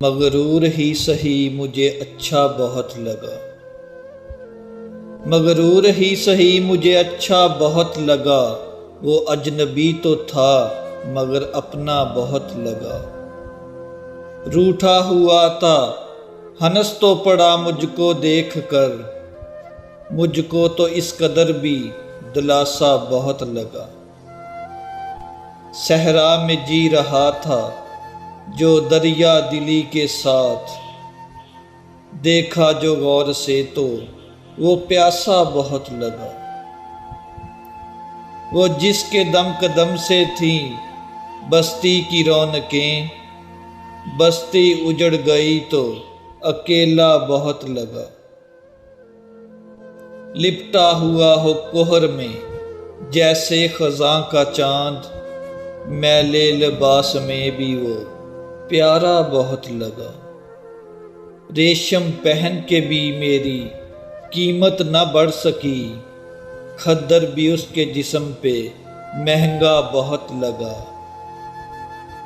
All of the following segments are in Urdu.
مغرور ہی سہی مجھے اچھا بہت لگا، مغرور ہی سہی مجھے اچھا بہت لگا، وہ اجنبی تو تھا مگر اپنا بہت لگا۔ روٹھا ہوا تھا ہنس تو پڑا مجھ کو دیکھ کر، مجھ کو تو اس قدر بھی دلاسا بہت لگا۔ صحرا میں جی رہا تھا جو دریا دلی کے ساتھ، دیکھا جو غور سے تو وہ پیاسا بہت لگا۔ وہ جس کے دم قدم سے تھیں بستی کی رونقیں، بستی اجڑ گئی تو اکیلا بہت لگا۔ لپٹا ہوا ہو کوہر میں جیسے خزاں کا چاند، میلے لباس میں بھی وہ پیارا بہت لگا۔ ریشم پہن کے بھی میری قیمت نہ بڑھ سکی، کھدر بھی اس کے جسم پہ مہنگا بہت لگا۔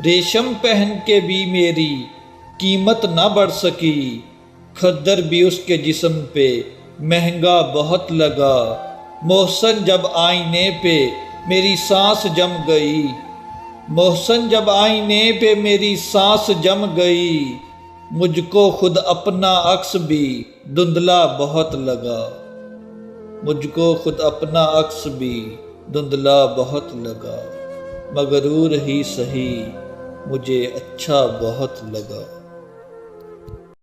ریشم پہن کے بھی میری قیمت نہ بڑھ سکی، کھدر بھی اس کے جسم پہ مہنگا بہت لگا۔ محسن جب آئینے پہ میری سانس جم گئی، محسن جب آئینے پہ میری سانس جم گئی، مجھ کو خود اپنا عکس بھی دھندلا بہت لگا، مجھ کو خود اپنا عکس بھی دھندلا بہت لگا۔ مغرور ہی سہی مجھے اچھا بہت لگا۔